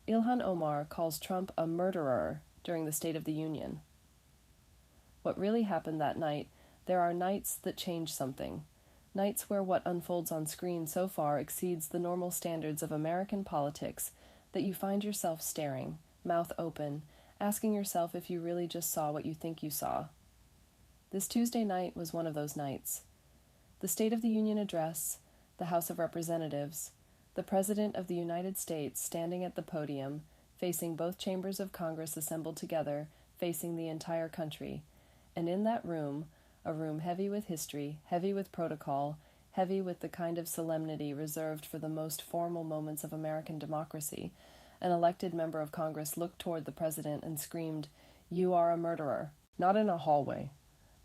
Ilhan Omar calls Trump a murderer during the State of the Union. What really happened that night, there are nights that change something. Nights where what unfolds on screen so far exceeds the normal standards of American politics that you find yourself staring, mouth open, asking yourself if you really just saw what you think you saw. This Tuesday night was one of those nights. The State of the Union address, the House of Representatives, the President of the United States standing at the podium, facing both chambers of Congress assembled together, facing the entire country. And in that room, a room heavy with history, heavy with protocol, heavy with the kind of solemnity reserved for the most formal moments of American democracy, an elected member of Congress looked toward the president and screamed, "You are a murderer." Not in a hallway,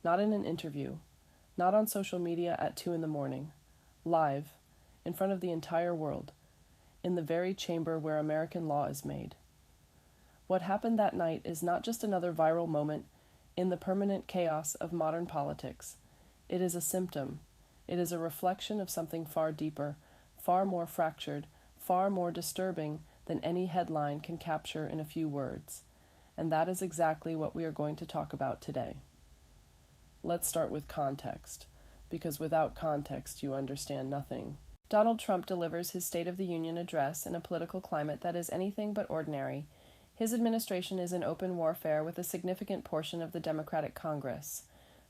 not in an interview, not on social media at 2 a.m, live, in front of the entire world, in the very chamber where American law is made. What happened that night is not just another viral moment in the permanent chaos of modern politics. It is a symptom. It is a reflection of something far deeper, far more fractured, far more disturbing than any headline can capture in a few words. And that is exactly what we are going to talk about today. Let's start with context, because without context you understand nothing. Donald Trump delivers his State of the Union address in a political climate that is anything but ordinary. His administration is in open warfare with a significant portion of the Democratic Congress.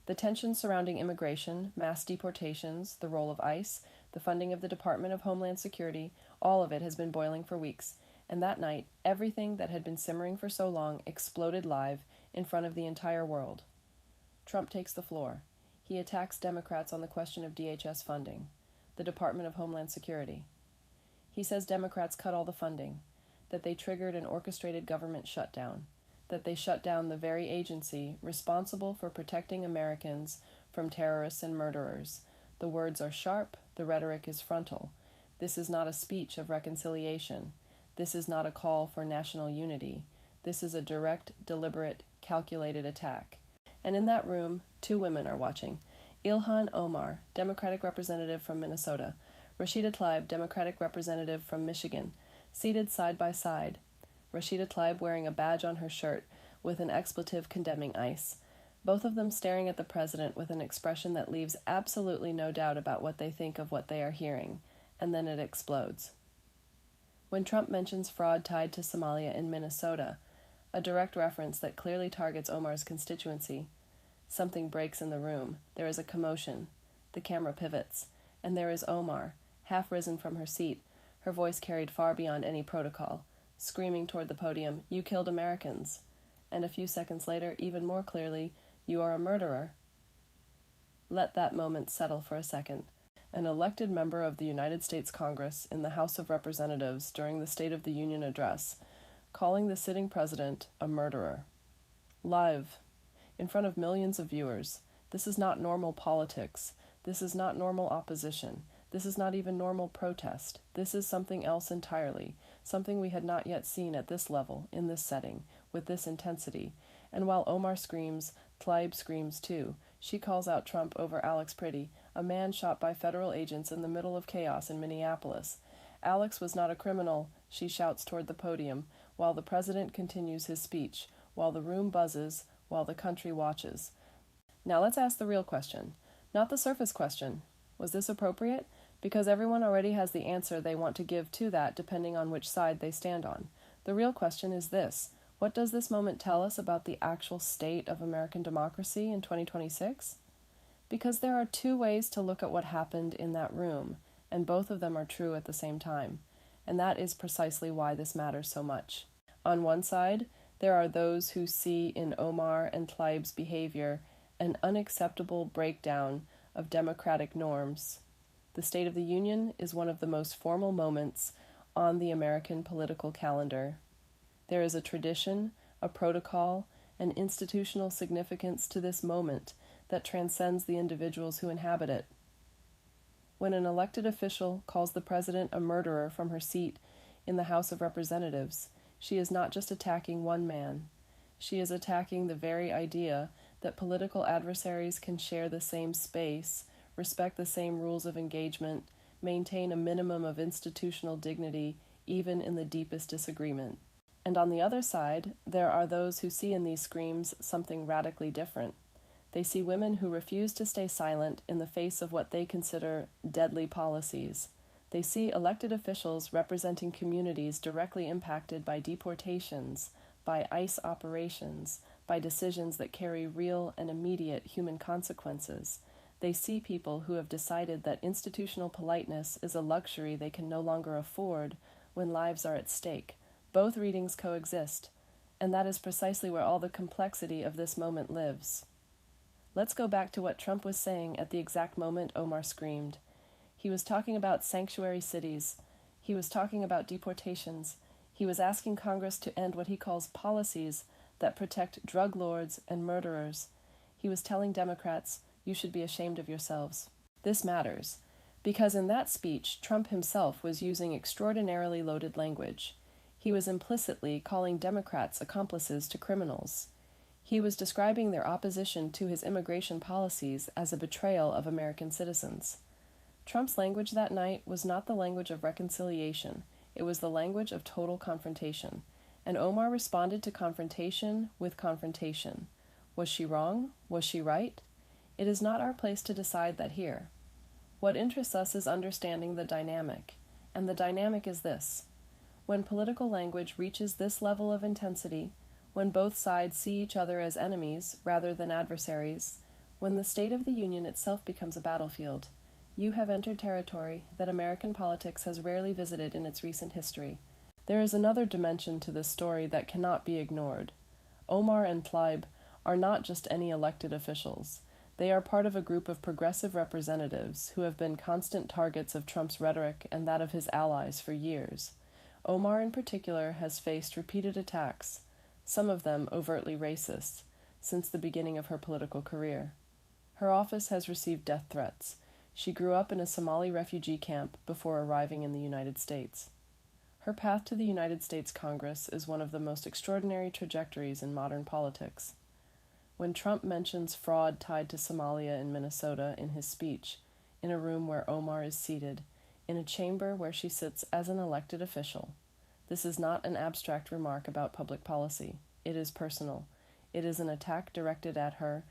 The tensions surrounding immigration, mass deportations, the role of ICE, the funding of the Department of Homeland Security, all of it has been boiling for weeks. And that night, everything that had been simmering for so long exploded live in front of the entire world. Trump takes the floor. He attacks Democrats on the question of DHS funding, the Department of Homeland Security. He says Democrats cut all the funding, that they triggered an orchestrated government shutdown, that they shut down the very agency responsible for protecting Americans from terrorists and murderers. The words are sharp, the rhetoric is frontal. This is not a speech of reconciliation. This is not a call for national unity. This is a direct, deliberate, calculated attack. And in that room, 2 women are watching. Ilhan Omar, Democratic representative from Minnesota. Rashida Tlaib, Democratic representative from Michigan. Seated side by side. Rashida Tlaib wearing a badge on her shirt with an expletive condemning ICE. Both of them staring at the president with an expression that leaves absolutely no doubt about what they think of what they are hearing. And then it explodes. When Trump mentions fraud tied to Somalia in Minnesota, a direct reference that clearly targets Omar's constituency, something breaks in the room. There is a commotion. The camera pivots, and there is Omar, half risen from her seat, her voice carried far beyond any protocol, screaming toward the podium, "You killed Americans." And a few seconds later, even more clearly, "You are a murderer." Let that moment settle for a second. An elected member of the United States Congress in the House of Representatives during the State of the Union address, calling the sitting president a murderer. Live, in front of millions of viewers. This is not normal politics. This is not normal opposition. This is not even normal protest. This is something else entirely, something we had not yet seen at this level, in this setting, with this intensity. And while Omar screams, Tlaib screams too. She calls out Trump over Alex Pretty, a man shot by federal agents in the middle of chaos in Minneapolis. Alex was not a criminal, she shouts toward the podium, while the president continues his speech, while the room buzzes, while the country watches. Now let's ask the real question, not the surface question. Was this appropriate? Because everyone already has the answer they want to give to that depending on which side they stand on. The real question is this: what does this moment tell us about the actual state of American democracy in 2026? Because there are 2 ways to look at what happened in that room, and both of them are true at the same time. And that is precisely why this matters so much. On one side, there are those who see in Omar and Tlaib's behavior an unacceptable breakdown of democratic norms. The State of the Union is one of the most formal moments on the American political calendar. There is a tradition, a protocol, an institutional significance to this moment that transcends the individuals who inhabit it. When an elected official calls the president a murderer from her seat in the House of Representatives, she is not just attacking one man. She is attacking the very idea that political adversaries can share the same space, respect the same rules of engagement, maintain a minimum of institutional dignity, even in the deepest disagreement. And on the other side, there are those who see in these screams something radically different. They see women who refuse to stay silent in the face of what they consider deadly policies. They see elected officials representing communities directly impacted by deportations, by ICE operations, by decisions that carry real and immediate human consequences. They see people who have decided that institutional politeness is a luxury they can no longer afford when lives are at stake. Both readings coexist, and that is precisely where all the complexity of this moment lives. Let's go back to what Trump was saying at the exact moment Omar screamed. He was talking about sanctuary cities. He was talking about deportations. He was asking Congress to end what he calls policies that protect drug lords and murderers. He was telling Democrats, you should be ashamed of yourselves. This matters, because in that speech, Trump himself was using extraordinarily loaded language. He was implicitly calling Democrats accomplices to criminals. He was describing their opposition to his immigration policies as a betrayal of American citizens. Trump's language that night was not the language of reconciliation. It was the language of total confrontation. And Omar responded to confrontation with confrontation. Was she wrong? Was she right? It is not our place to decide that here. What interests us is understanding the dynamic. And the dynamic is this. When political language reaches this level of intensity, when both sides see each other as enemies rather than adversaries, when the State of the Union itself becomes a battlefield, you have entered territory that American politics has rarely visited in its recent history. There is another dimension to this story that cannot be ignored. Omar and Tlaib are not just any elected officials. They are part of a group of progressive representatives who have been constant targets of Trump's rhetoric and that of his allies for years. Omar, in particular, has faced repeated attacks, some of them overtly racist, since the beginning of her political career. Her office has received death threats. She grew up in a Somali refugee camp before arriving in the United States. Her path to the United States Congress is one of the most extraordinary trajectories in modern politics. When Trump mentions fraud tied to Somalia in Minnesota in his speech, in a room where Omar is seated, in a chamber where she sits as an elected official, this is not an abstract remark about public policy. It is personal. It is an attack directed at her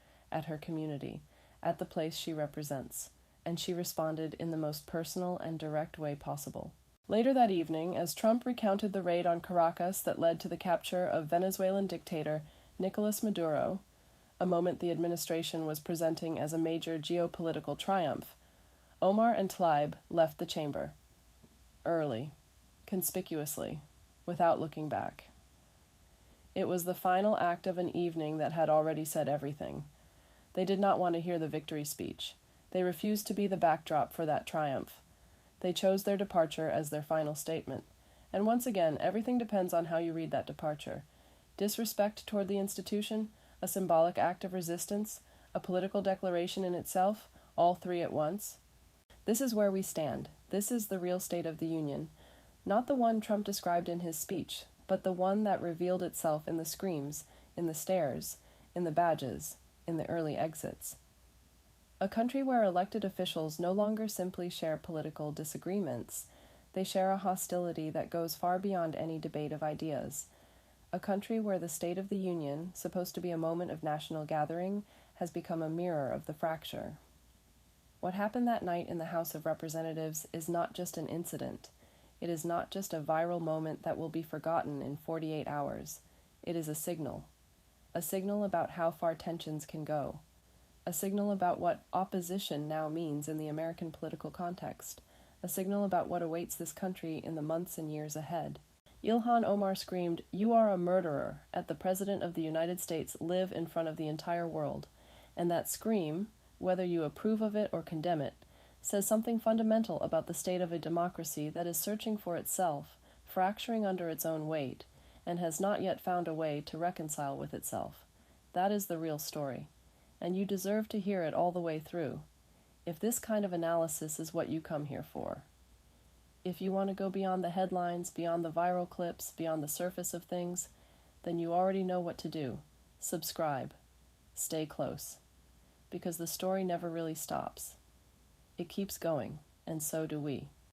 community, at the place she represents, and she responded in the most personal and direct way possible. Later that evening, as Trump recounted the raid on Caracas that led to the capture of Venezuelan dictator Nicolas Maduro, a moment the administration was presenting as a major geopolitical triumph, Omar and Tlaib left the chamber. Early, conspicuously, without looking back. It was the final act of an evening that had already said everything. They did not want to hear the victory speech. They refused to be the backdrop for that triumph. They chose their departure as their final statement. And once again, everything depends on how you read that departure. Disrespect toward the institution, a symbolic act of resistance, a political declaration in itself, all three at once. This is where we stand. This is the real State of the Union. Not the one Trump described in his speech, but the one that revealed itself in the screams, in the stares, in the badges, in the early exits. A country where elected officials no longer simply share political disagreements. They share a hostility that goes far beyond any debate of ideas. A country where the State of the Union, supposed to be a moment of national gathering, has become a mirror of the fracture. What happened that night in the House of Representatives is not just an incident. It is not just a viral moment that will be forgotten in 48 hours. It is a signal about how far tensions can go, a signal about what opposition now means in the American political context, a signal about what awaits this country in the months and years ahead. Ilhan Omar screamed, "You are a murderer," at the President of the United States live in front of the entire world, and that scream, whether you approve of it or condemn it, says something fundamental about the state of a democracy that is searching for itself, fracturing under its own weight, and has not yet found a way to reconcile with itself. That is the real story, and you deserve to hear it all the way through, if this kind of analysis is what you come here for. If you want to go beyond the headlines, beyond the viral clips, beyond the surface of things, then you already know what to do. Subscribe. Stay close. Because the story never really stops. It keeps going, and so do we.